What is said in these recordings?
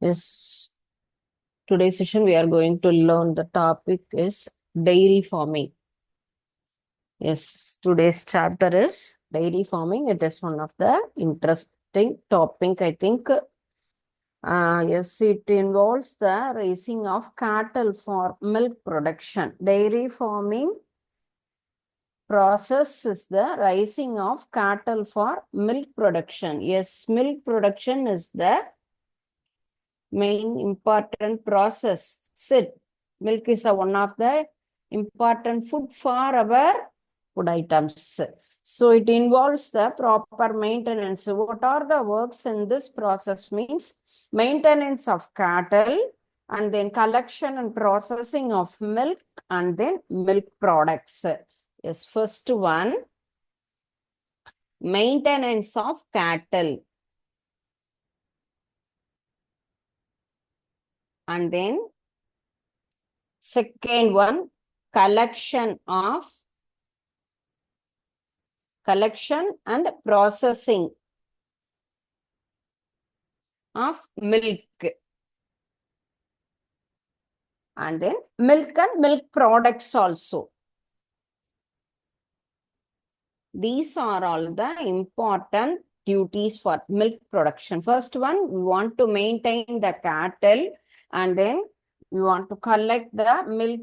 Yes, today's session we are going to learn the topic is dairy farming. Yes, today's chapter is dairy farming. It is one of the interesting topic, I think. Yes, it involves the raising of cattle for milk production. Dairy farming process is the raising of cattle for milk production. Yes, milk production is the main important process. Milk is one of the important food for our food items. So it involves the proper maintenance. What are the works in this process means maintenance of cattle and then collection and processing of milk and then milk products. Yes, first one, maintenance of cattle. And then second one, collection and processing of milk, and then milk and milk products also. These are all the important duties for milk production. First one, we want to maintain the cattle, and then we want to collect the milk,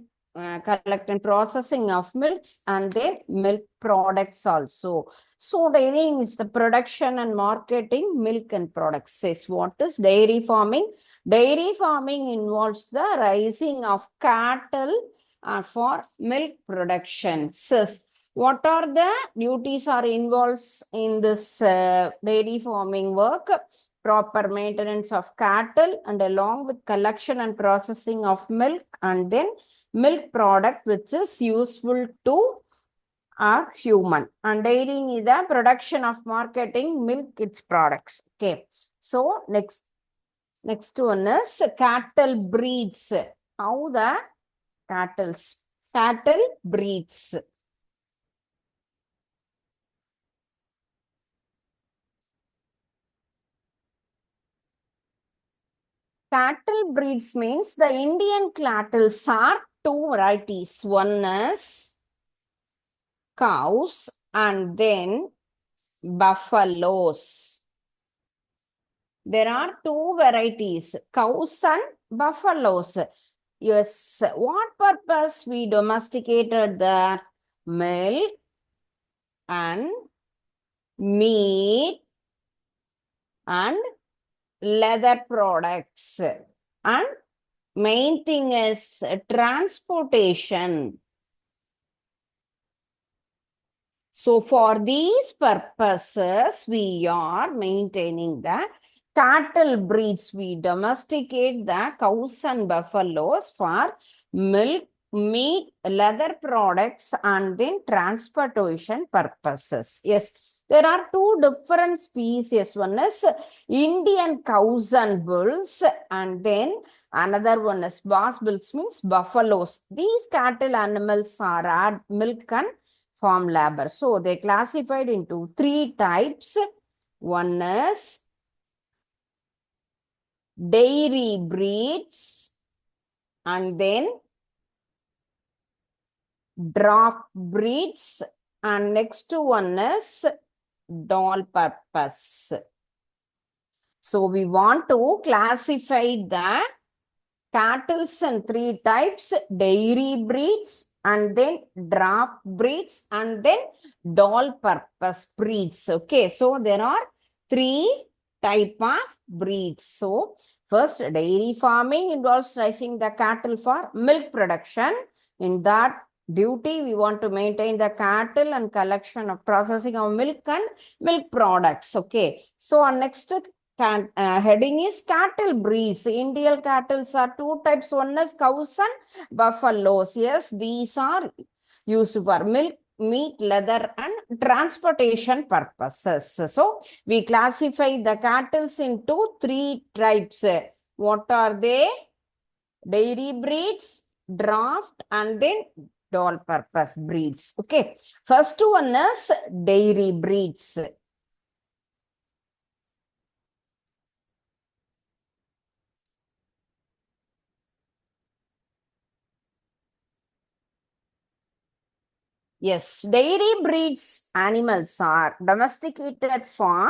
collect and processing of milks, and then milk products also. So dairying is the production and marketing milk and products. Says what is dairy farming? Dairy farming involves the raising of cattle for milk production. Says what are the duties are involved in this dairy farming work? Proper maintenance of cattle and along with collection and processing of milk and then milk product which is useful to our human. And dairying is the production of marketing milk its products. Okay. So next one is cattle breeds. How the cattle breeds. Cattle breeds means the Indian cattle are two varieties. One is cows and then buffaloes. There are two varieties, cows and buffaloes. Yes, what purpose we domesticated the milk and meat and leather products, and main thing is transportation. So for these purposes, we are maintaining the cattle breeds. We domesticate the cows and buffaloes for milk, meat, leather products, and then transportation purposes. Yes, there are two different species. One is Indian cows and bulls, and then another one is Bos bulls, means buffaloes. These cattle animals are add milk and farm labor. So they classified into three types. One is dairy breeds, and then draft breeds, and next one is doll purpose. So we want to classify the cattle in three types: dairy breeds, and then draft breeds, and then doll purpose breeds. Okay, so there are three type of breeds. So first, dairy farming involves raising the cattle for milk production. In that duty, we want to maintain the cattle and collection of processing of milk and milk products. Okay, so our next heading is cattle breeds. Indian cattle are two types. One is cows and buffaloes. Yes, these are used for milk, meat, leather, and transportation purposes. So we classify the cattle into three types. What are they? Dairy breeds, draft, and then doll purpose breeds. Okay, first one is dairy breeds. Yes, dairy breeds animals are domesticated for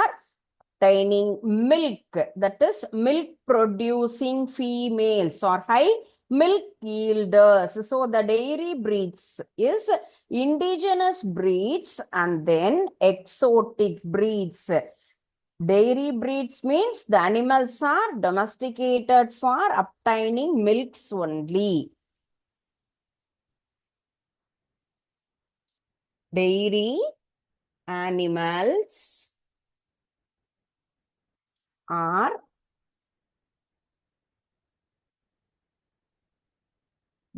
obtaining milk, that is milk producing females or high milk yielders. So the dairy breeds is indigenous breeds and then exotic breeds. Dairy breeds means the animals are domesticated for obtaining milks only. Dairy animals are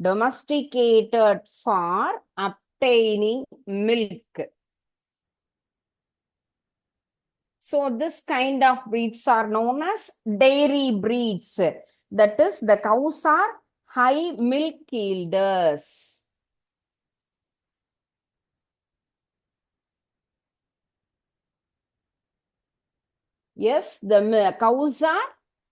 domesticated for obtaining milk. So this kind of breeds are known as dairy breeds. That is, the cows are high milk yielders. Yes, the cows are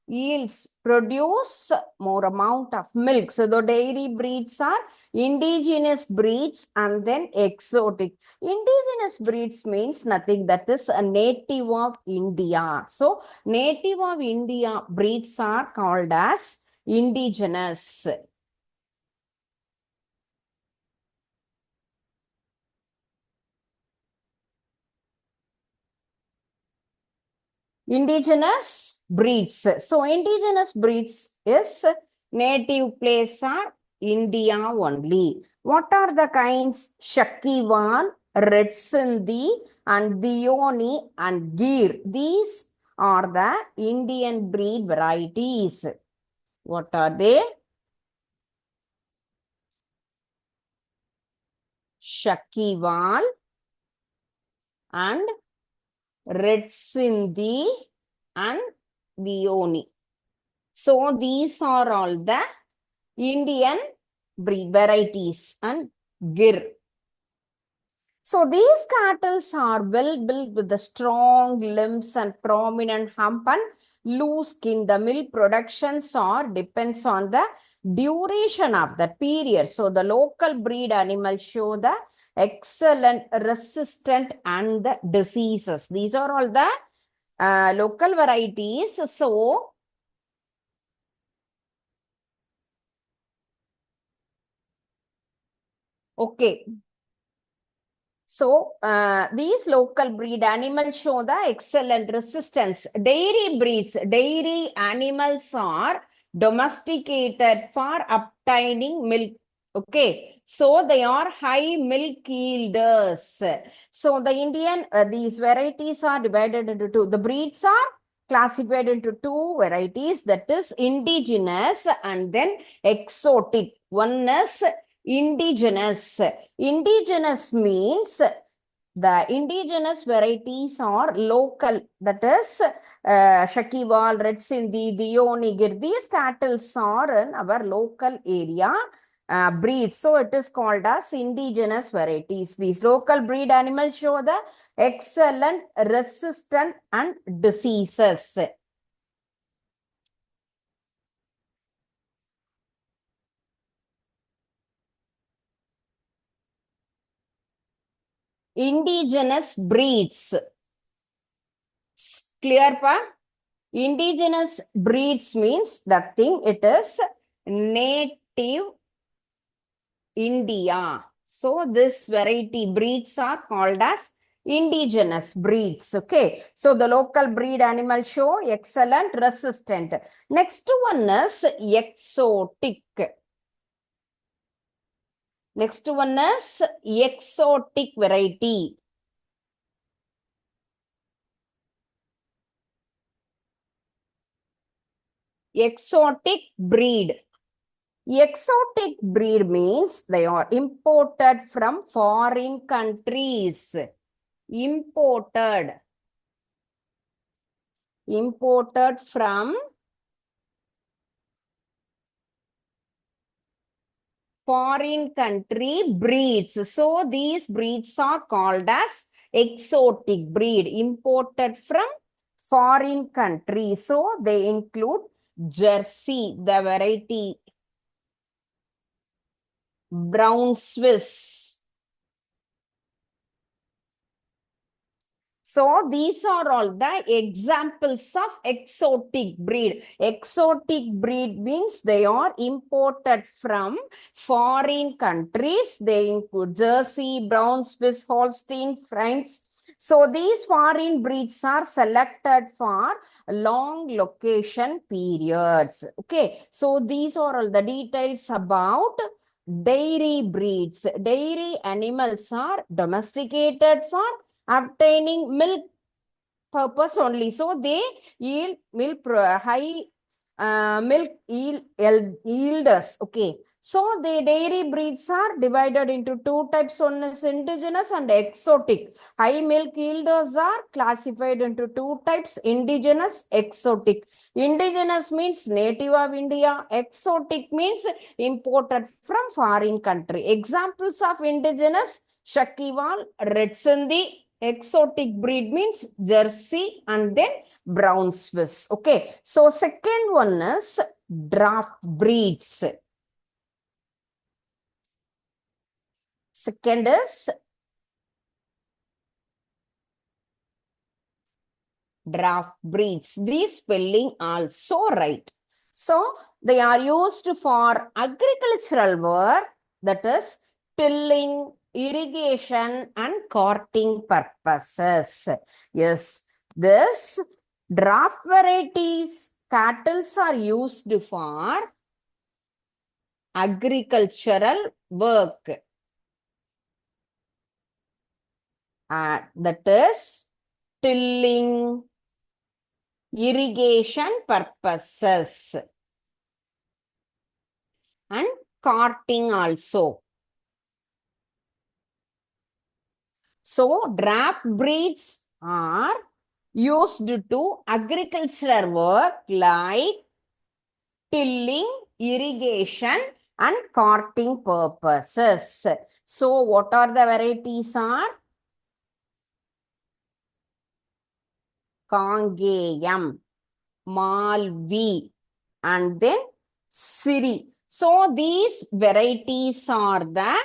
yields produce more amount of milk. So the dairy breeds are indigenous breeds and then exotic. Indigenous breeds means nothing, that is a native of India. So native of India breeds are called as indigenous. Indigenous breeds. So indigenous breeds is native place are India only. What are the kinds? Shakiwan, Red Sindhi, and Dioni and Gir. These are the Indian breed varieties. What are they? Shakiwan and Red Sindhi and Dioni. So these are all the Indian breed varieties and Gir. So these cattle are well built with the strong limbs and prominent hump and loose skin. The milk productions are depends on the duration of the period. So the local breed animals show the excellent resistant and the diseases. These are all the local varieties. So okay. So, these local breed animals show the excellent resistance. Dairy breeds, dairy animals are domesticated for obtaining milk. Okay, so they are high milk yielders. So, the Indian, these varieties are divided into two. The breeds are classified into two varieties, that is indigenous and then exotic. One is indigenous. Indigenous means the indigenous varieties are local, that is Shakiwal, Red Sindhi, Dionigir. These cattle are in our local area breeds. So it is called as indigenous varieties. These local breed animals show the excellent resistant and diseases. Indigenous breeds. Clear, pa? Indigenous breeds means the thing it is native India. So this variety breeds are called as indigenous breeds. Okay. So the local breed animal show excellent resistant. Next one is exotic. Next one is exotic variety. Exotic breed. Exotic breed means they are imported from foreign countries. Imported. Imported from foreign country breeds. So these breeds are called as exotic breed. Imported from foreign countries. So they include Jersey, the variety, Brown Swiss, So these are all the examples of exotic breed. Exotic breed means they are imported from foreign countries. They include Jersey, Brown, Swiss, Holstein, French. So these foreign breeds are selected for long location periods. Okay, so these are all the details about dairy breeds. Dairy animals are domesticated for obtaining milk purpose only. So they yield milk high milk yielders. Okay. So the dairy breeds are divided into two types. One is indigenous and exotic. High milk yielders are classified into two types: indigenous, exotic. Indigenous means native of India. Exotic means imported from foreign country. Examples of indigenous: Shakiwal, Red Sindhi. Exotic breed means Jersey and then Brown Swiss. Okay. So second one is draft breeds. Second is draft breeds. These spelling also right. So they are used for agricultural work, that is tilling, irrigation and carting purposes. Yes, this draft varieties cattle are used for agricultural work. That is tilling, irrigation purposes and carting also. So draft breeds are used to agricultural work like tilling, irrigation and carting purposes. So what are the varieties are? Congayam, Malvi and then Siri. So these varieties are the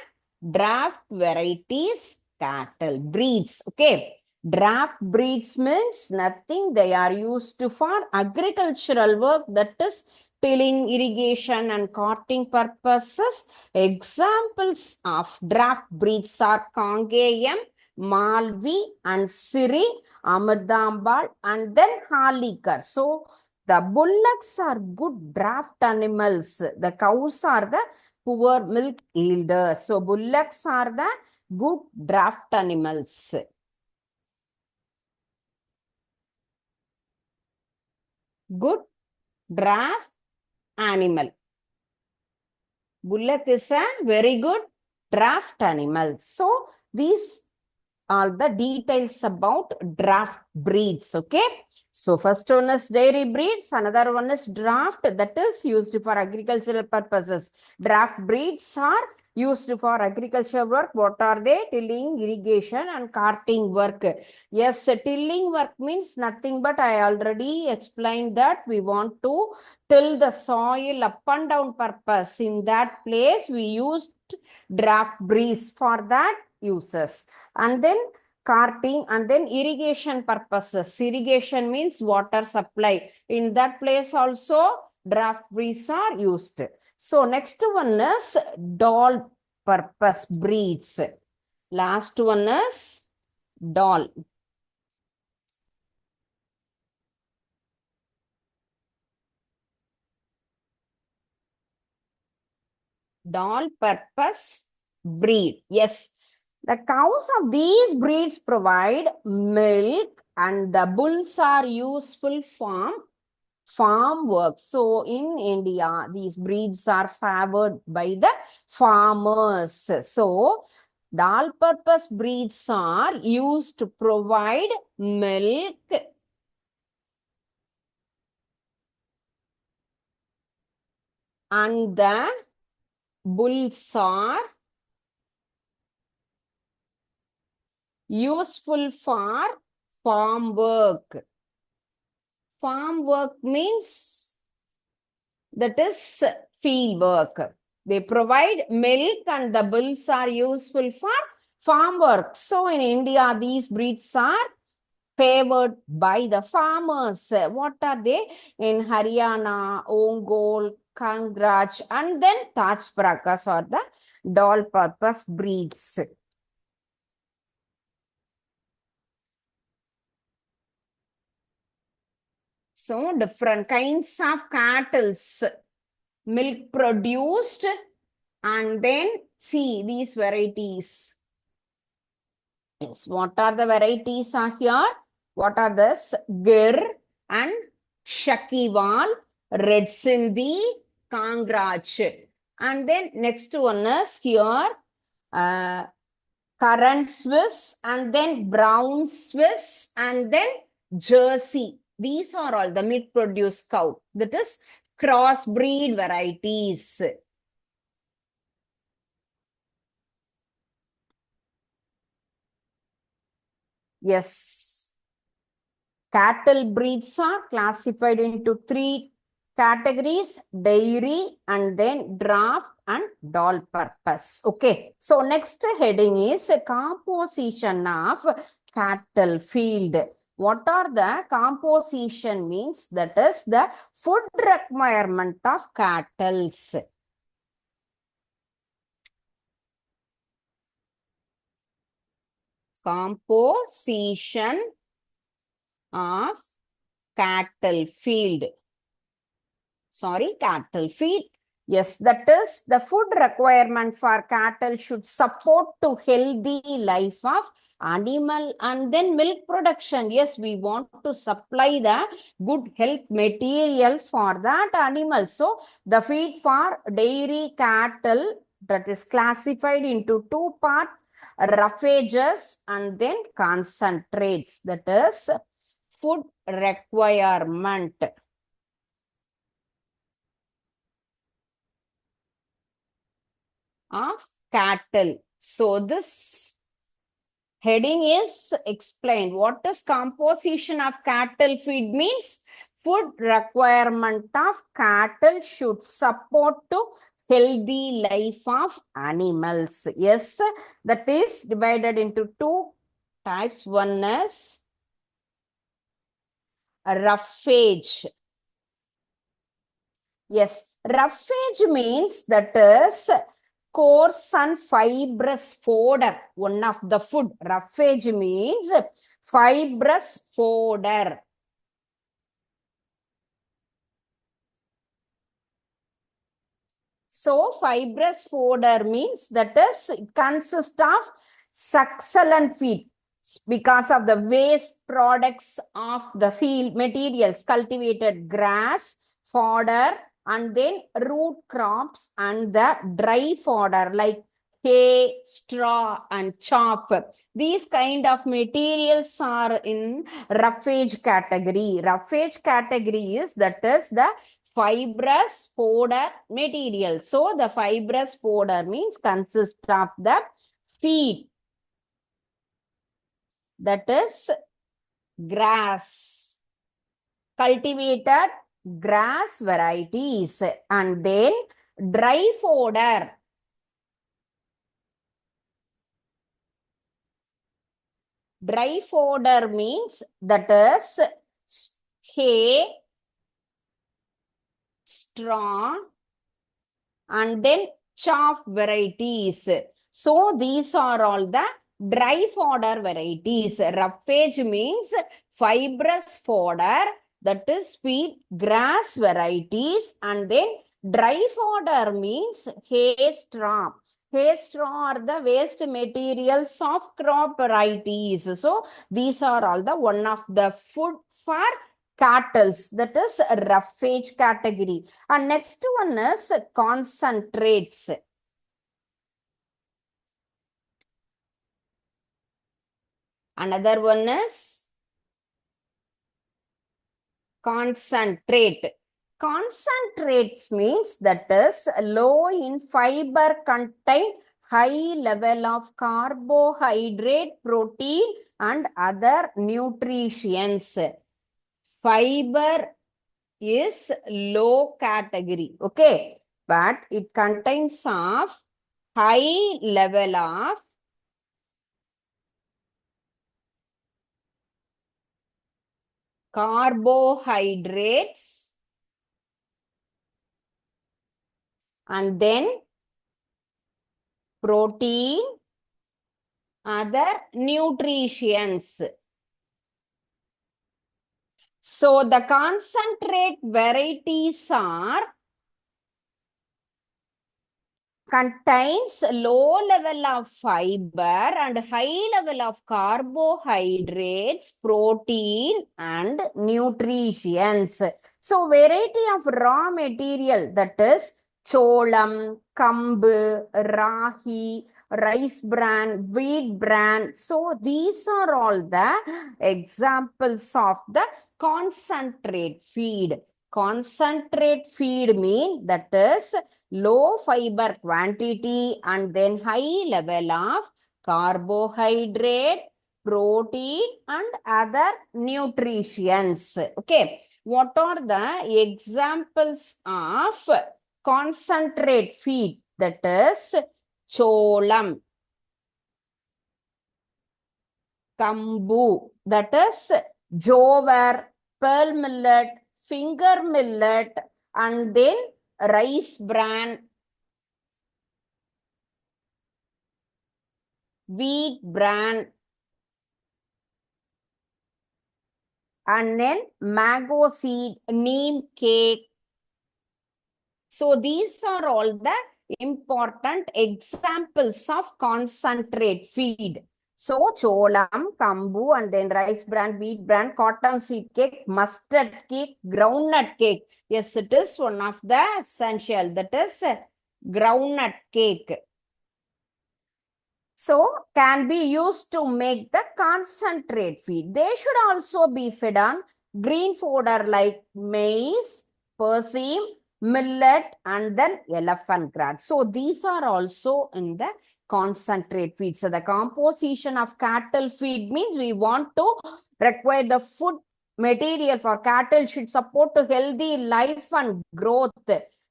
draft varieties cattle breeds. Okay. Draft breeds means nothing. They are used for agricultural work, that is tilling, irrigation and carting purposes. Examples of draft breeds are Congayam, Malvi and Siri, Amardambal and then Halikar. So the bullocks are good draft animals. The cows are the poor milk yielders. So bullocks are the good draft animals. Good draft animal. Bullock is a very good draft animal. So these are the details about draft breeds. Okay. So first one is dairy breeds. Another one is draft, that is used for agricultural purposes. Draft breeds are used for agricultural work. What are they? Tilling, irrigation and carting work. Yes, tilling work means nothing but I already explained that we want to till the soil up and down purpose. In that place we used draft breeds for that uses. And then carting and then irrigation purposes. Irrigation means water supply. In that place also draft breeds are used. So next one is doll purpose breeds. Last one is doll. Doll purpose breed. Yes. The cows of these breeds provide milk and the bulls are useful for farm work. So in India, these breeds are favored by the farmers. So all-purpose breeds are used to provide milk and the bulls are useful for farm work. Farm work means that is field work. They provide milk and the bulls are useful for farm work. So in India, these breeds are favored by the farmers. What are they? In Haryana, Ongole, Kangraj, and then Taj Prakash or the dual purpose breeds. So different kinds of cattle, milk produced, and then see these varieties. Yes, what are the varieties are here? What are this? Gir and Shakiwal, Red Sindhi, Kangraj. And then next one is here, Currant Swiss, and then Brown Swiss, and then Jersey. These are all the milk produced cow. That is crossbreed varieties. Yes. Cattle breeds are classified into three categories: dairy, and then draft and dual purpose. Okay. So next heading is a composition of cattle field. What are the composition means? That is the food requirement of cattle. Composition of cattle field. Sorry, cattle feed. Yes, that is the food requirement for cattle should support to healthy life of animal and then milk production. Yes, we want to supply the good health material for that animal. So the feed for dairy cattle, that is classified into two parts: roughages and then concentrates. That is food requirement of cattle. So this heading is explained. What is composition of cattle feed means? Food requirement of cattle should support to healthy life of animals. Yes, that is divided into two types. One is roughage. Yes, roughage means that is coarse and fibrous fodder. One of the food. Roughage means fibrous fodder. So fibrous fodder means that is it consists of succulent feed because of the waste products of the field materials, cultivated grass, fodder, and then root crops and the dry fodder like hay, straw, and chaff. These kind of materials are in roughage category. Roughage category is that is the fibrous fodder material. So the fibrous fodder means consists of the feed, that is grass, cultivated grass varieties, and then dry fodder. Dry fodder means that is hay, straw, and then chaff varieties. So these are all the dry fodder varieties. Roughage means fibrous fodder, that is feed grass varieties, and then dry fodder means hay, straw. Hay, straw are the waste materials of crop varieties. So these are all the one of the food for cattle, that is roughage category. And next one is concentrates. Another one is concentrate. Concentrates means that is low in fiber, contain high level of carbohydrate, protein, and other nutrients. Fiber is low category, okay, but it contains of high level of carbohydrates, and then protein, other nutrients. So the concentrate varieties are contains low level of fiber and high level of carbohydrates, protein and nutrients. So variety of raw material, that is cholam, kambu, rahi, rice bran, wheat bran. So these are all the examples of the concentrate feed. Concentrate feed mean that is low fiber quantity and then high level of carbohydrate, protein and other nutrients. Okay, what are the examples of concentrate feed? That is cholam, kambu, that is jowar, pearl millet, finger millet, and then rice bran, wheat bran, and then mango seed, neem cake. So these are all the important examples of concentrate feed. So cholam, kambu, and then rice bran, wheat bran, cotton seed cake, mustard cake, groundnut cake. Yes, it is one of the essential. That is groundnut cake. So can be used to make the concentrate feed. They should also be fed on green fodder like maize, persimmon, millet, and then elephant grass. So these are also in the concentrate feed. So the composition of cattle feed means we want to require the food material for cattle should support to healthy life and growth.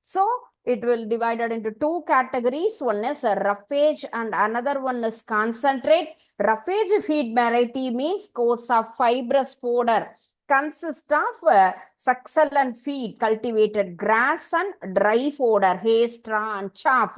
So it will divided into two categories. One is a roughage and another one is concentrate. Roughage feed variety means course of fibrous fodder consists of succulent feed, cultivated grass and dry fodder, hay, straw and chaff.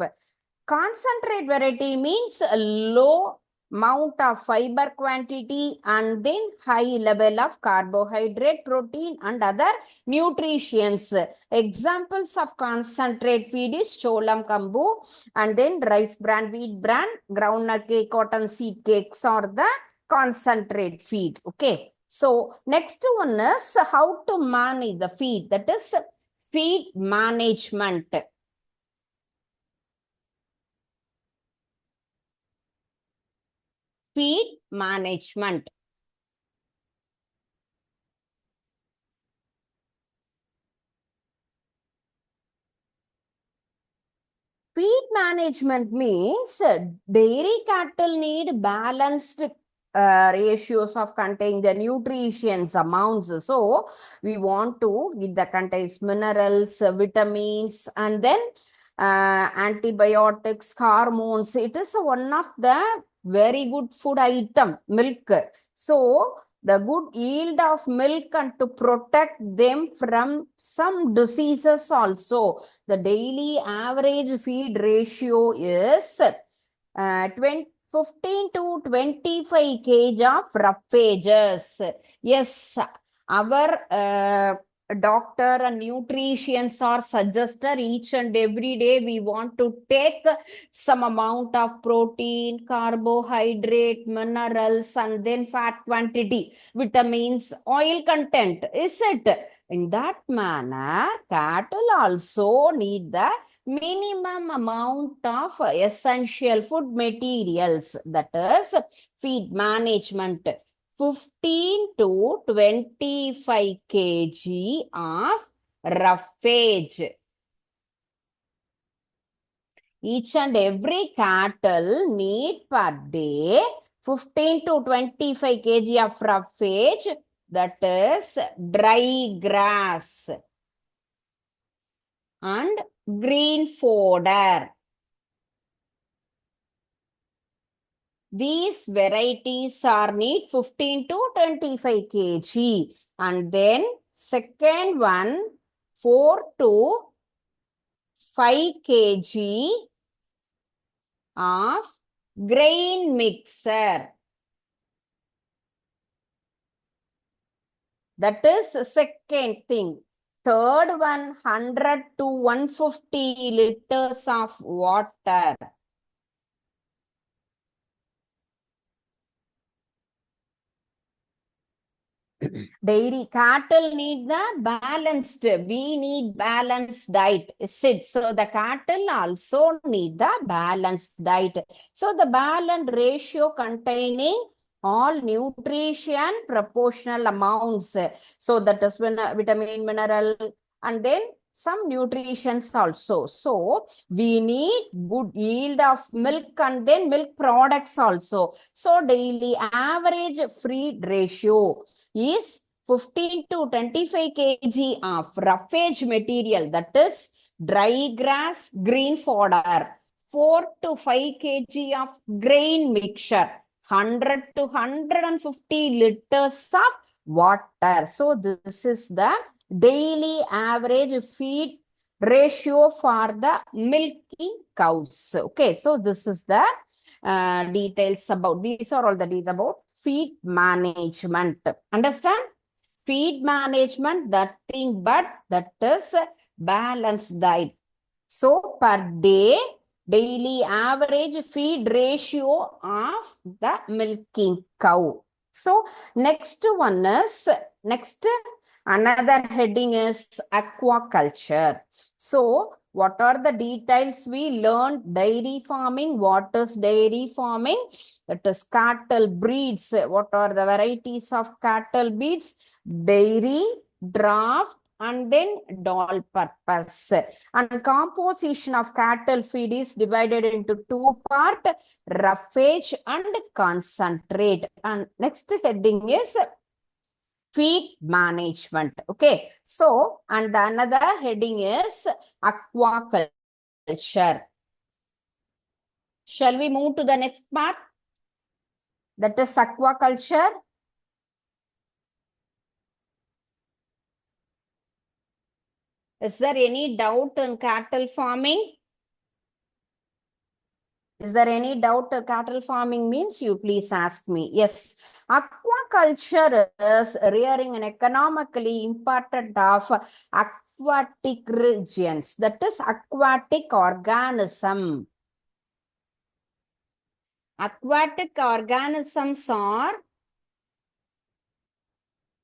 Concentrate variety means a low amount of fiber quantity and then high level of carbohydrate, protein and other nutrients. Examples of concentrate feed is cholam, kambu, and then rice bran, wheat bran, groundnut cake, cotton seed cakes are the concentrate feed. Okay. So next one is how to manage the feed. That is feed management. Feed management. Feed management means dairy cattle need balanced ratios of containing the nutrients amounts. So we want to give the contains minerals, vitamins, and then antibiotics, hormones. It is one of the very good food item, milk. So the good yield of milk and to protect them from some diseases also. The daily average feed ratio is 15 to 25 kg of roughages. Yes, our doctor and nutritionists are suggested each and every day we want to take some amount of protein, carbohydrate, minerals, and then fat quantity, vitamins, oil content. Is it? In that manner, cattle also need the minimum amount of essential food materials, that is feed management. 15 to 25 kg of roughage. Each and every cattle need per day 15 to 25 kg of roughage, that is dry grass and green fodder. These varieties are need 15 to 25 kg. And then second one, 4 to 5 kg of grain mixer. That is the second thing. Third one, 100 to 150 liters of water. Dairy cattle need the balanced. We need balanced diet. Is it? So the cattle also need the balanced diet. So the balanced ratio containing all nutrition proportional amounts. So that is vitamin, mineral, and then some nutritions also. So we need good yield of milk and then milk products also. So daily average feed ratio is 15 to 25 kg of roughage material, that is dry grass, green fodder, 4 to 5 kg of grain mixture, 100 to 150 liters of water. So this is the daily average feed ratio for the milking cows. Okay, so this is the details about, these are all the details about feed management. Understand? Feed management, that thing, but that is balanced diet. So per day, daily average feed ratio of the milking cow. So next one is, next another heading is aquaculture. So what are the details we learned? Dairy farming. What is dairy farming? That is cattle breeds. What are the varieties of cattle breeds? Dairy, draft, and then doll purpose. And composition of cattle feed is divided into two parts, roughage and concentrate. And next heading is feed management. Okay, so and the another heading is aquaculture. Shall we move to the next part? That is aquaculture. Is there any doubt in cattle farming? Is there any doubt cattle farming means? You please ask me. Yes. Aquaculture is rearing an economically important of aquatic regions. That is aquatic organism. Aquatic organisms are,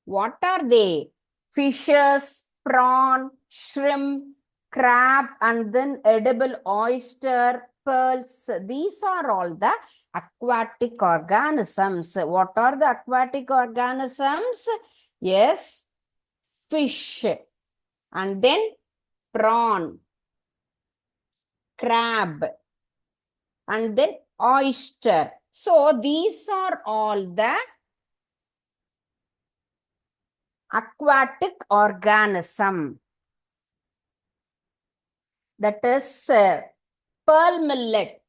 what are they? Fishes, prawn, shrimp, crab, and then edible oyster, pearls. These are all the aquatic organisms. What are the aquatic organisms? Yes, fish, and then prawn, crab, and then oyster. So these are all the aquatic organism. That is pearl millet.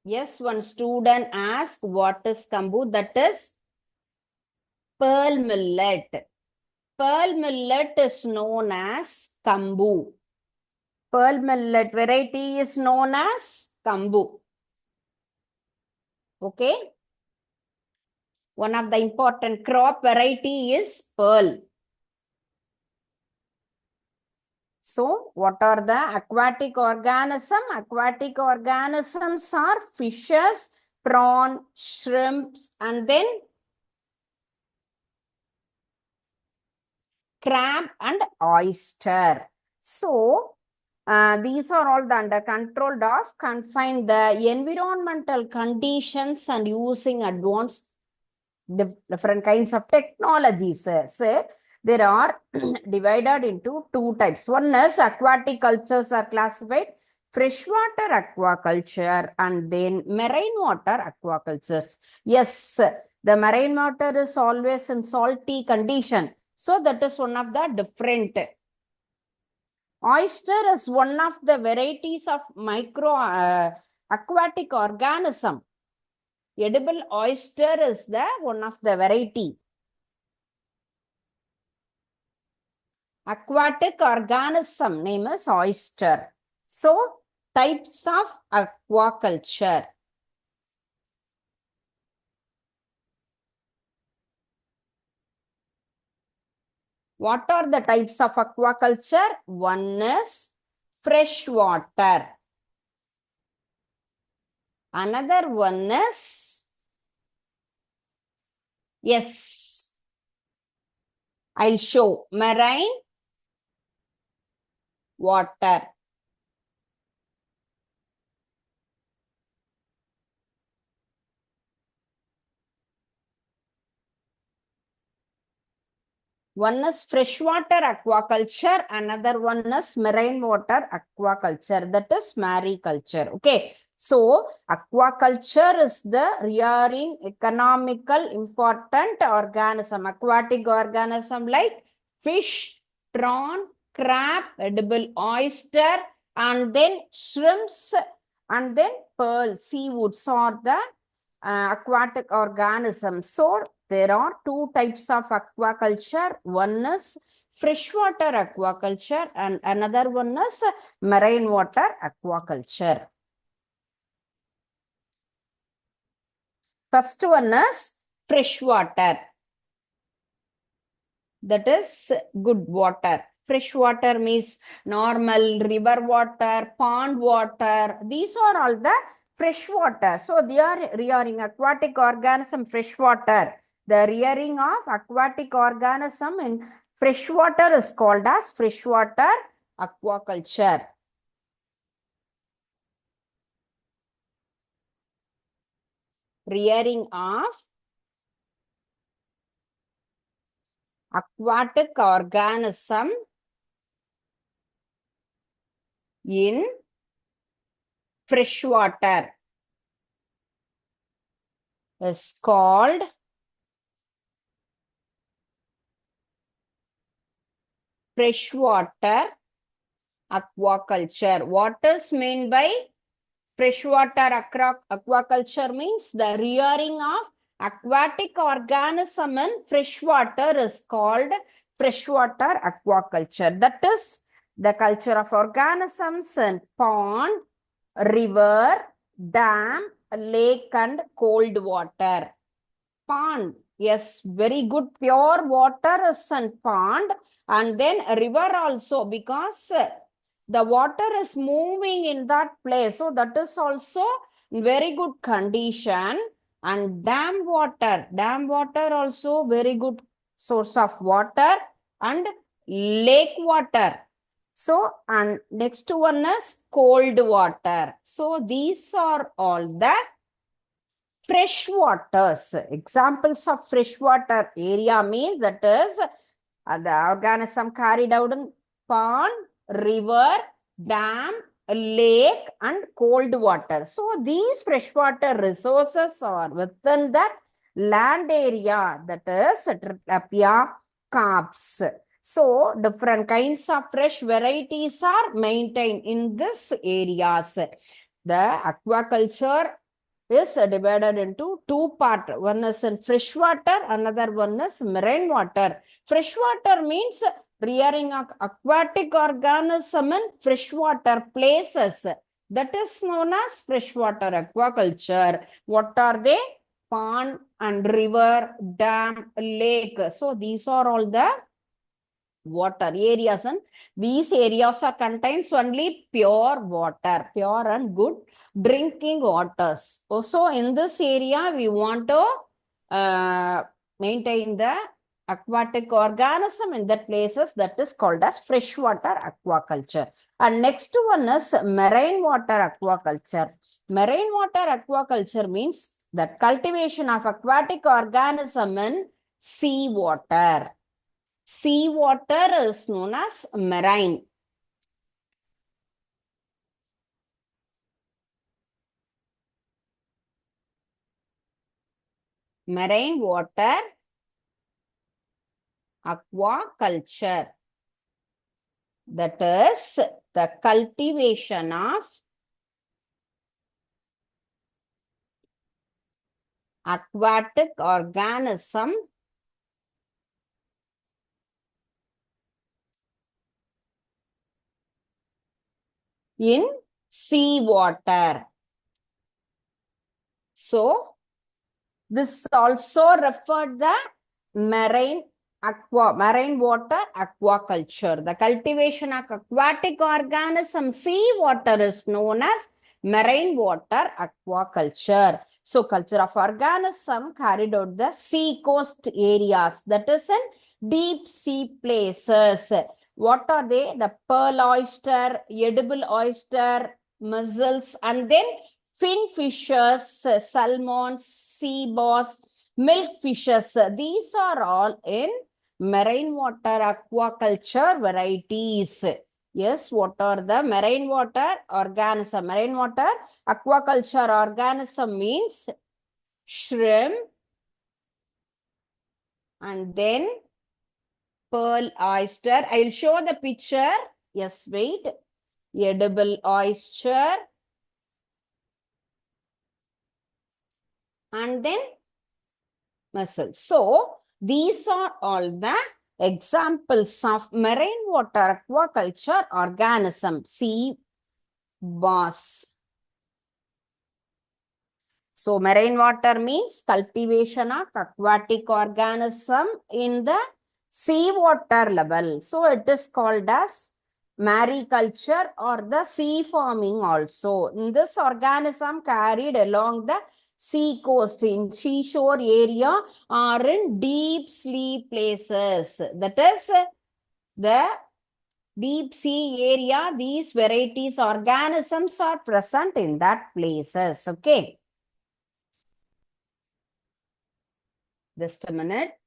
Yes, one student asked what is kombu. That is pearl millet. Pearl millet is known as kombu. Pearl millet variety is known as kombu. Okay. One of the important crop variety is pearl. So, what are the aquatic organisms? Aquatic organisms are fishes, prawn, shrimps, and then crab and oyster. So, these are all the under control of confine the environmental conditions and using advanced different kinds of technologies. So, there are divided into two types. One is aquatic cultures are classified freshwater aquaculture and then marine water aquacultures. Yes, the marine water is always in salty condition. So that is one of the different. Oyster is one of the varieties of micro aquatic organism. Edible oyster is the one of the variety. Aquatic organism name is oyster. So, types of aquaculture. What are the types of aquaculture? One is freshwater. Another one is, yes, I'll show, marine water. One is freshwater aquaculture, another one is marine water aquaculture, that is mariculture. Okay, so aquaculture is the rearing economical important organism, aquatic organism like fish, prawn, crab, edible oyster, and then shrimps, and then pearl, seawoods are the aquatic organisms. So there are two types of aquaculture. One is freshwater aquaculture and another one is marine water aquaculture. First one is freshwater. That is good water. Fresh water means normal river water, pond water. These are all the fresh water. So they are rearing aquatic organism, fresh water. The rearing of aquatic organism in fresh water is called as freshwater aquaculture. Rearing of aquatic organism in freshwater is called freshwater aquaculture. What is meant by freshwater aquaculture? Means the rearing of aquatic organism in freshwater is called freshwater aquaculture. That is the culture of organisms in pond, river, dam, lake and cold water. Pond, yes, very good pure water is in pond, and then a river also, because the water is moving in that place, so that is also very good condition. And dam water also very good source of water, and lake water. So, and next one is cold water. So these are all the fresh waters. Examples of freshwater area means that is the organism carried out in pond, river, dam, lake and cold water. So these freshwater resources are within that land area, that is tilapia, carps. So different kinds of fresh varieties are maintained in this areas. The aquaculture is divided into two parts. One is in freshwater, another one is marine water. Freshwater means rearing of aquatic organism in freshwater places. That is known as freshwater aquaculture. What are they? Pond and river, dam, lake. So these are all the water areas, and these areas are contains only pure water, pure and good drinking waters. Also in this area we want to maintain the aquatic organism in that places, that is called as freshwater aquaculture. And next one is marine water aquaculture. Marine water aquaculture means that cultivation of aquatic organism in sea water. Sea water is known as marine. Marine water aquaculture. That is the cultivation of aquatic organism in sea water. So, this also referred the marine water aquaculture. The cultivation of aquatic organisms, sea water is known as marine water aquaculture. So, culture of organism carried out the sea coast areas, that is in deep sea places. What are they? The pearl oyster, edible oyster, mussels, and then fin fishes, salmons, sea bass, milk fishes. These are all in marine water aquaculture varieties. Yes, what are the marine water organism? Marine water aquaculture organism means shrimp and then pearl oyster. I will show the picture. Yes, wait. Edible oyster and then mussels. So, these are all the examples of marine water aquaculture organism, sea bass. So, marine water means cultivation of aquatic organism in the sea water level. So, it is called as mariculture or the sea farming also. In this organism carried along the sea coast in seashore area or in deep sea places. That is the deep sea area. These varieties organisms are present in that places. Okay. Just a minute.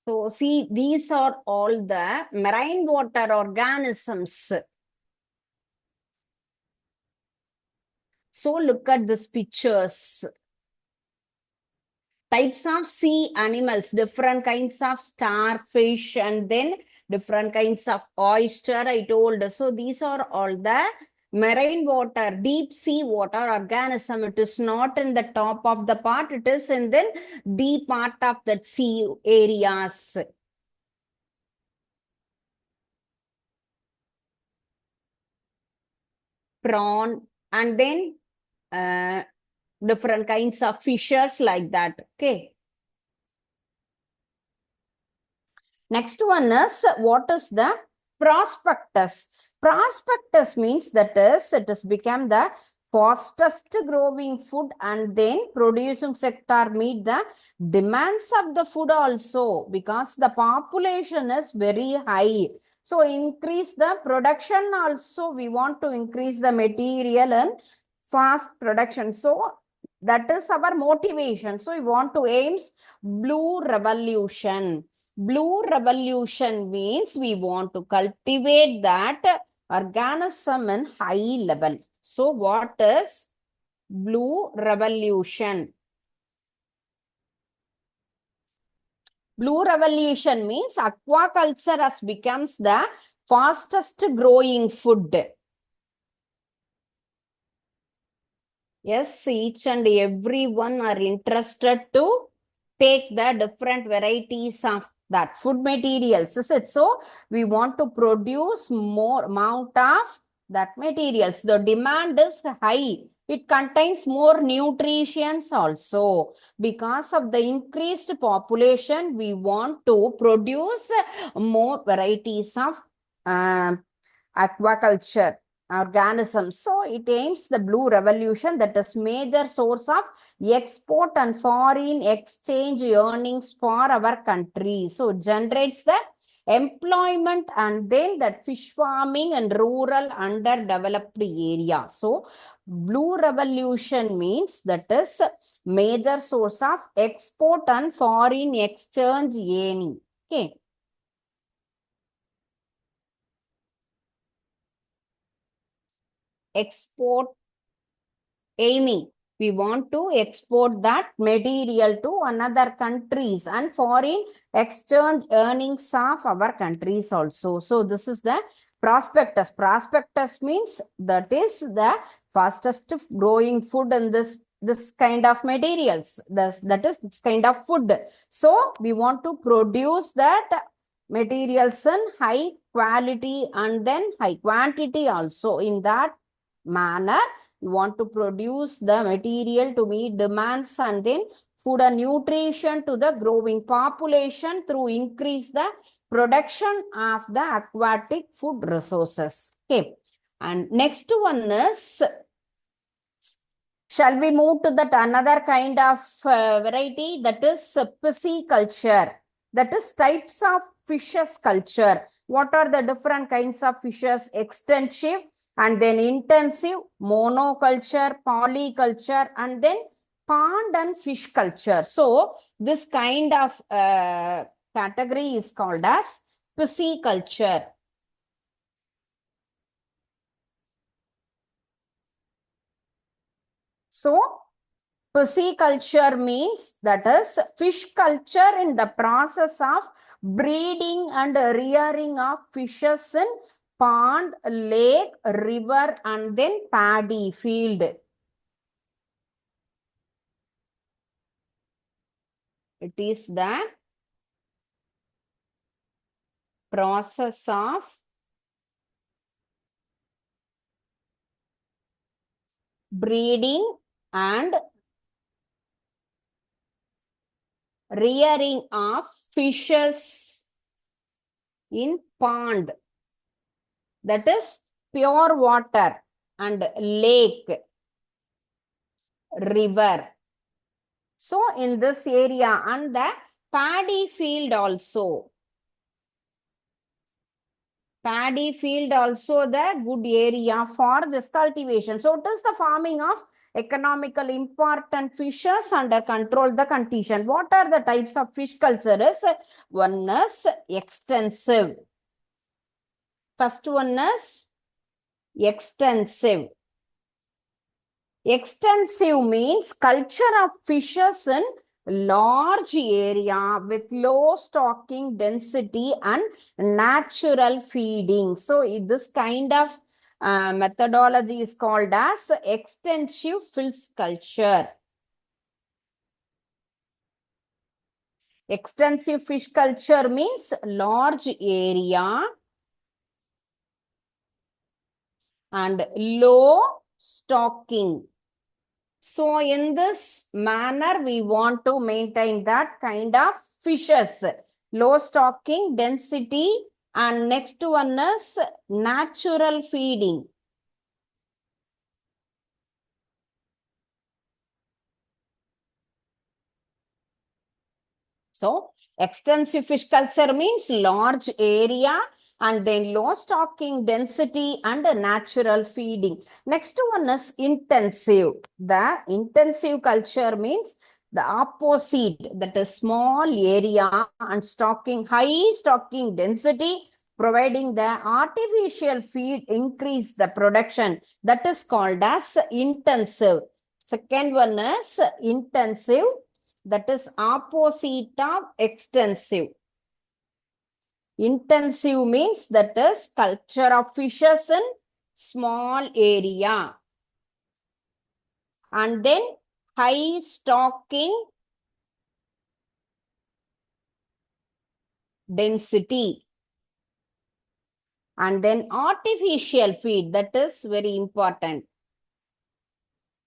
So, see, these are all the marine water organisms. So, look at these pictures. Types of sea animals, different kinds of starfish, and then different kinds of oyster, I told. So, these are all the marine water, deep sea water organism. It is not in the top of the part, it is in the deep part of the sea areas. Prawn, and then different kinds of fishes like that. Okay. Next one is, what is the prospectus? Prospectus means that is, it has become the fastest growing food and then producing sector meet the demands of the food also, because the population is very high. So increase the production also. We want to increase the material and fast production. So that is our motivation. So we want to aim blue revolution. Blue revolution means we want to cultivate that organism in high level. So what is blue revolution? Blue revolution means aquaculture has becomes the fastest growing food. Yes, each and everyone are interested to take the different varieties of that food materials, is it? So we want to produce more amount of that materials. The demand is high. It contains more nutrients also. Because of the increased population, we want to produce more varieties of aquaculture organisms. So it aims the blue revolution, that is major source of export and foreign exchange earnings for our country. So generates the employment and then that fish farming and rural underdeveloped area. So blue revolution means that is major source of export and foreign exchange earning. Okay. Export aiming. We want to export that material to another countries and foreign exchange earnings of our countries also. So this is the prospectus. Prospectus means that is the fastest growing food in this kind of materials. That is this kind of food. So we want to produce that materials in high quality and then high quantity also. In that manner, you want to produce the material to meet demands and then food and nutrition to the growing population through increase the production of the aquatic food resources. Okay. And next one is, shall we move to that another kind of variety, that is pisciculture. That is types of fishes culture. What are the different kinds of fishes? Extensive and then intensive, monoculture, polyculture, and then pond and fish culture. So this kind of category is called as pisciculture. So pisciculture means that is fish culture in the process of breeding and rearing of fishes in pond, lake, river, and then paddy field. It is the process of breeding and rearing of fishes in pond, that is pure water, and lake, river. So in this area, and the paddy field also. Paddy field also the good area for this cultivation. So it is the farming of economical important fishes under control the condition. What are the types of fish culture? Is one is extensive. First one is extensive. Extensive means culture of fishes in large area with low stocking density and natural feeding. So this kind of methodology is called as extensive fish culture. Extensive fish culture means large area and low stocking. So in this manner, we want to maintain that kind of fishes, low stocking density, and next one is natural feeding. So extensive fish culture means large area and then low stocking density and natural feeding. Next one is intensive. The intensive culture means the opposite, that is small area and high stocking density, providing the artificial feed increase the production. That is called as intensive. Second one is intensive, that is opposite of extensive. Intensive means that is culture of fishes in small area and then high stocking density and then artificial feed, that is very important.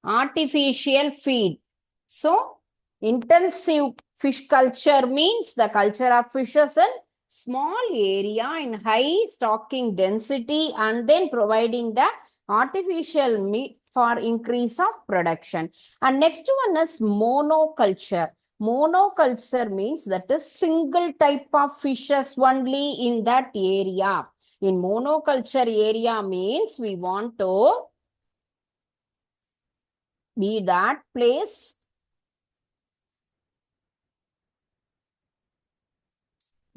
artificial feed. So, intensive fish culture means the culture of fishes in small area in high stocking density and then providing the artificial meat for increase of production. And next one is monoculture. Monoculture means that is single type of fishes only in that area. In monoculture area means we want to be that place.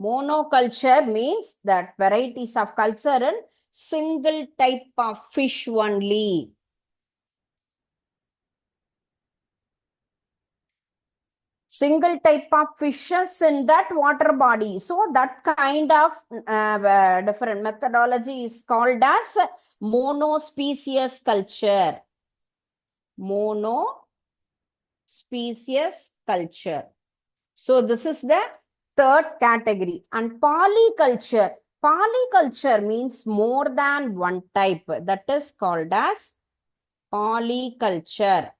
Monoculture means that varieties of culture in single type of fish only. Single type of fishes in that water body. So that kind of different methodology is called as monospecies culture. Monospecies culture. So this is the third category. And polyculture. Polyculture means more than one type. That is called as polyculture.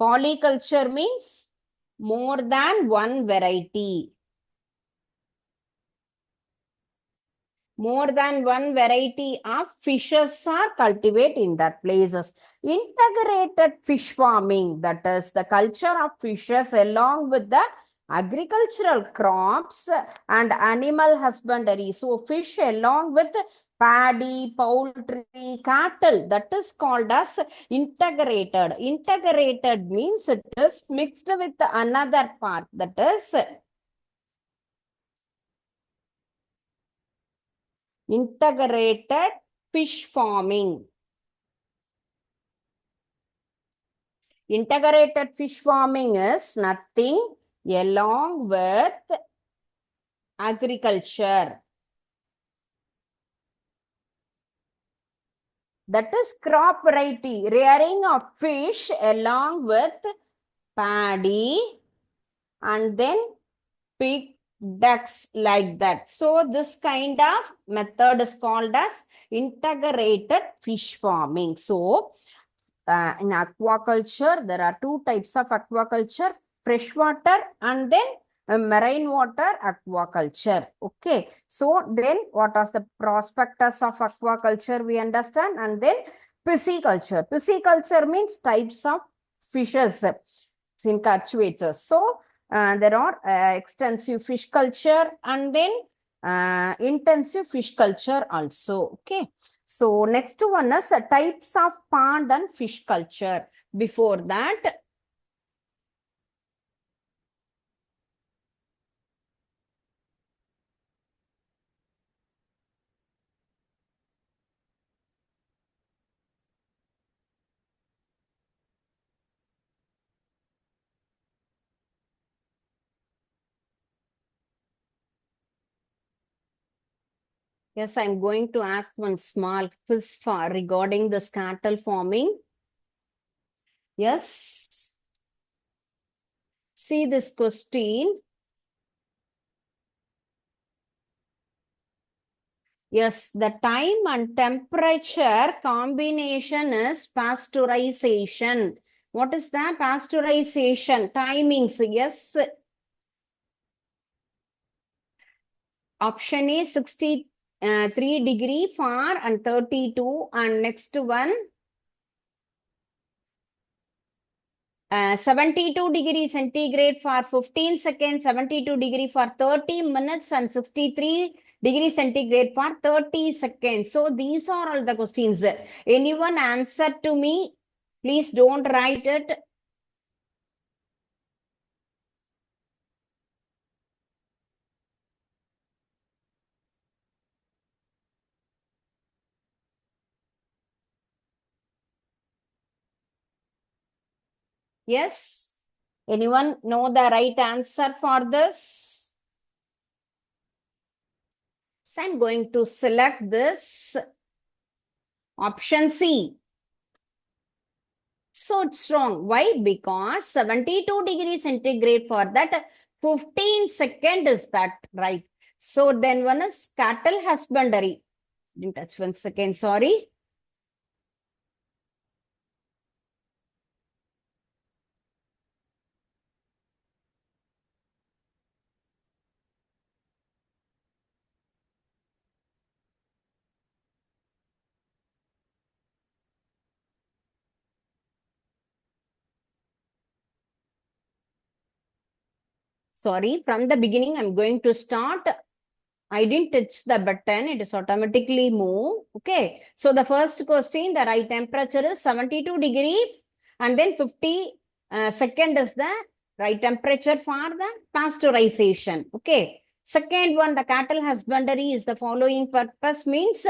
Polyculture means more than one variety. More than one variety of fishes are cultivated in that places. Integrated fish farming, that is the culture of fishes along with the agricultural crops and animal husbandry. So fish along with paddy, poultry, cattle, that is called as integrated. Integrated means it is mixed with another part, that is integrated fish farming. Integrated fish farming is nothing along with agriculture. That is crop variety, rearing of fish along with paddy and then pig, ducks, like that. So this kind of method is called as integrated fish farming. So in aquaculture, there are two types of aquaculture, freshwater and then marine water aquaculture. Okay. So then what are the prospectus of aquaculture we understand, and then pisciculture. Pisciculture means types of fishes in catchwaters. So there are extensive fish culture and then intensive fish culture also. Okay. So next one is types of pond and fish culture. Before that, yes, I'm going to ask one small quiz for regarding this cattle farming. Yes. See this question. Yes, the time and temperature combination is pasteurization. What is that? Pasteurization timings. Yes. Option A 63 degree for and 32, and next one 72 degree centigrade for 15 seconds, 72 degree for 30 minutes, and 63 degree centigrade for 30 seconds. So these are all the questions. Anyone answer to me? Please don't write it. Yes. Anyone know the right answer for this? So I'm going to select this option C. So it's wrong. Why? Because 72 degrees centigrade for that 15 second is that right. So then one is cattle husbandry. Didn't touch 1 second, sorry. Sorry, from the beginning, I'm going to start. I didn't touch the button. It is automatically move. Okay. So the first question, the right temperature is 72 degrees. And then 50 second is the right temperature for the pasteurization. Okay. Second one, the cattle husbandry is the following purpose means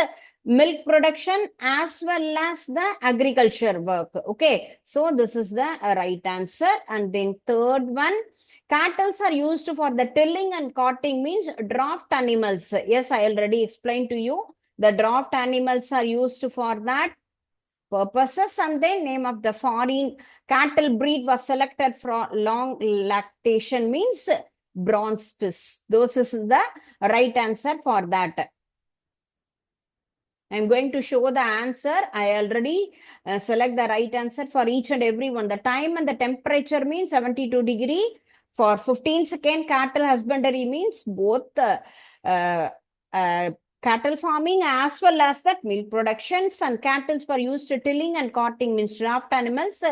milk production as well as the agriculture work. Okay. So this is the right answer. And then third one, cattle are used for the tilling and cutting means draft animals. Yes, I already explained to you. The draft animals are used for that purposes. And then name of the foreign cattle breed was selected for long lactation means bronze piss. Those is the right answer for that. I'm going to show the answer. I already select the right answer for each and every one. The time and the temperature means 72 degree. For 15 second, cattle husbandry means both uh, cattle farming as well as that milk productions, and cattle for used to tilling and cutting means draft animals.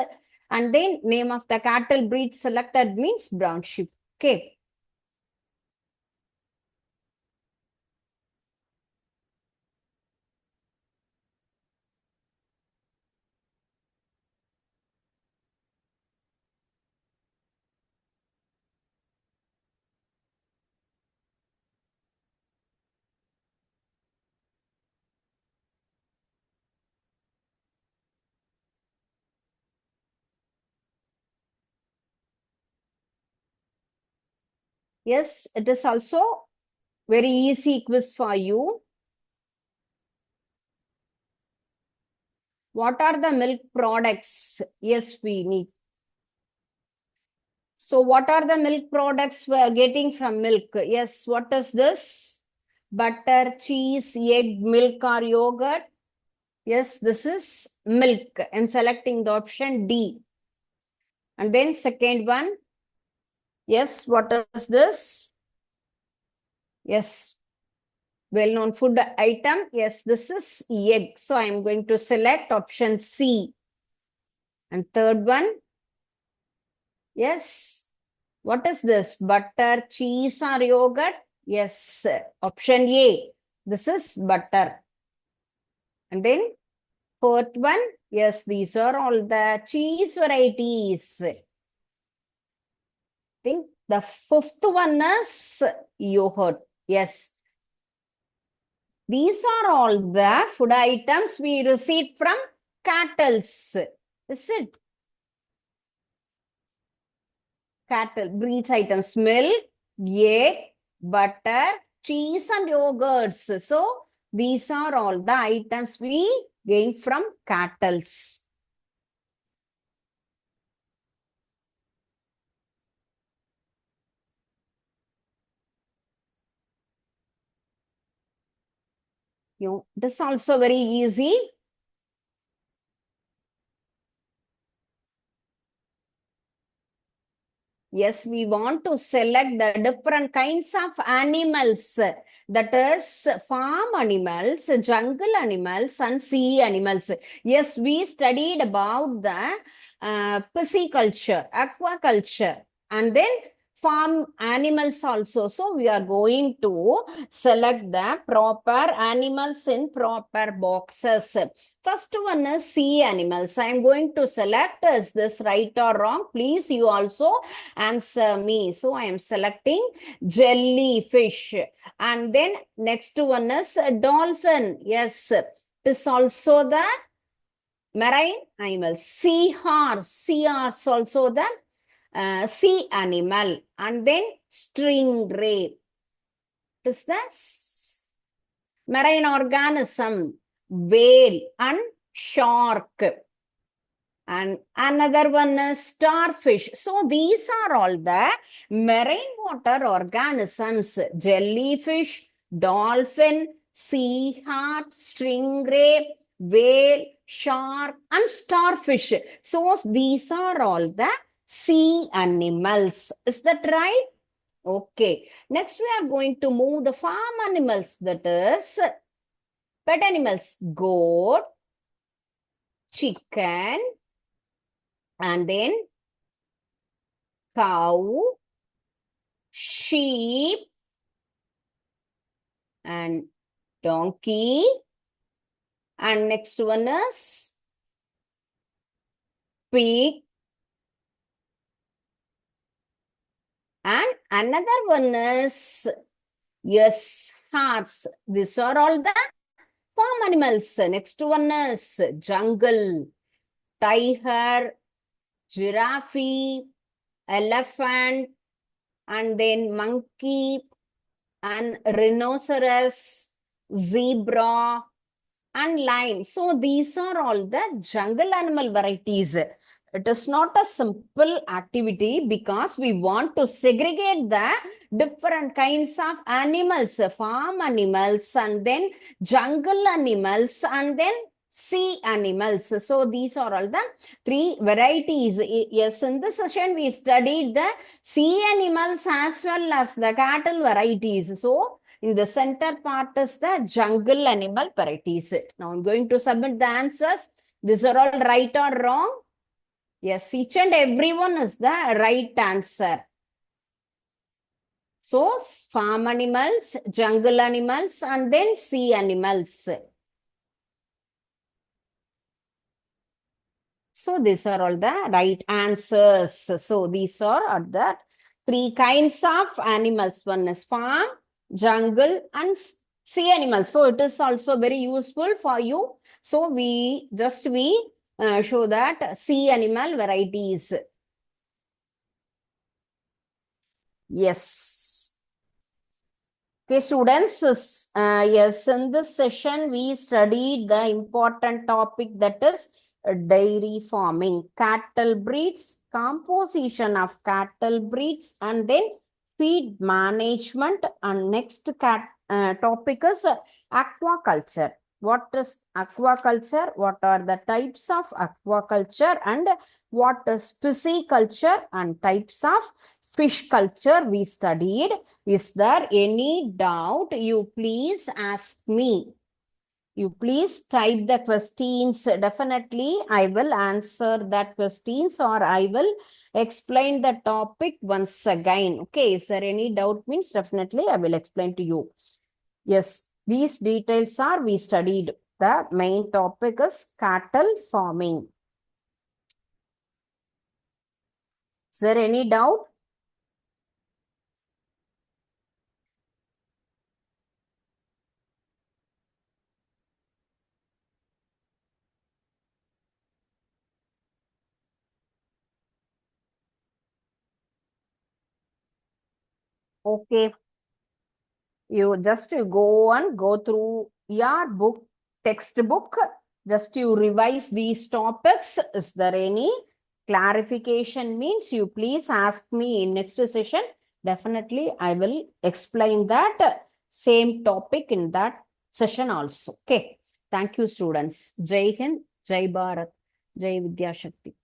And then name of the cattle breed selected means brown sheep. Okay. Yes, it is also very easy quiz for you. What are the milk products? Yes, we need. So what are the milk products we are getting from milk? Yes, what is this? Butter, cheese, egg, milk or yogurt? Yes, this is milk. I'm selecting the option D. And then second one. Yes, what is this? Yes, well-known food item. Yes, this is egg. So I'm going to select option C. And third one. Yes. What is this? Butter, cheese or yogurt? Yes. Option A. This is butter. And then fourth one. Yes, these are all the cheese varieties. I think the fifth one is yogurt. Yes. These are all the food items we received from cattle. Is it? Cattle, breeds items, milk, egg, butter, cheese and yogurts. So these are all the items we gain from cattle. This is also very easy. Yes, we want to select the different kinds of animals. That is farm animals, jungle animals, and sea animals. Yes, we studied about the pisciculture, aquaculture, and then farm animals also. So we are going to select the proper animals in proper boxes. First one is sea animals. I am going to select, is this right or wrong? Please, you also answer me. So I am selecting jellyfish. And then next one is dolphin. Yes, it is also the marine animal. Seahorse. Seahorse also the sea animal. And then stingray. It is the marine organism. Whale and shark. And another one is starfish. So these are all the marine water organisms. Jellyfish, dolphin, sea heart, stingray, whale, shark, and starfish. So these are all the sea animals. Is that right? Okay. Next we are going to move the farm animals. That is pet animals. Goat, chicken, and then cow, sheep and donkey. And next one is pig. And another one is, yes, horse. These are all the farm animals. Next one is jungle, tiger, giraffe, elephant, and then monkey, and rhinoceros, zebra, and lion. So these are all the jungle animal varieties. It is not a simple activity because we want to segregate the different kinds of animals, farm animals, and then jungle animals, and then sea animals. So these are all the three varieties. Yes, in this session we studied the sea animals as well as the cattle varieties. So in the center part is the jungle animal varieties. Now I'm going to submit the answers. These are all right or wrong? Yes, each and every one is the right answer. So farm animals, jungle animals, and then sea animals. So these are all the right answers. So these are the three kinds of animals. One is farm, jungle, and sea animals. So it is also very useful for you. So we show that sea animal varieties. Yes. Okay, students, yes, in this session, we studied the important topic that is dairy farming, cattle breeds, composition of cattle breeds, and then feed management. And next topic is aquaculture. What is aquaculture? What are the types of aquaculture? And what is pisciculture and types of fish culture we studied? Is there any doubt? You please ask me. You please type the questions. Definitely, I will answer that questions or I will explain the topic once again. Okay, is there any doubt? Means definitely I will explain to you. Yes, these details are we studied. The main topic is cattle farming. Is there any doubt? Okay. You just go through your book, textbook, just you revise these topics. Is there any clarification? Means you please ask me in next session. Definitely, I will explain that same topic in that session also. Okay. Thank you, students. Jai Hind, Jai Bharat, Jai Vidya Shakti.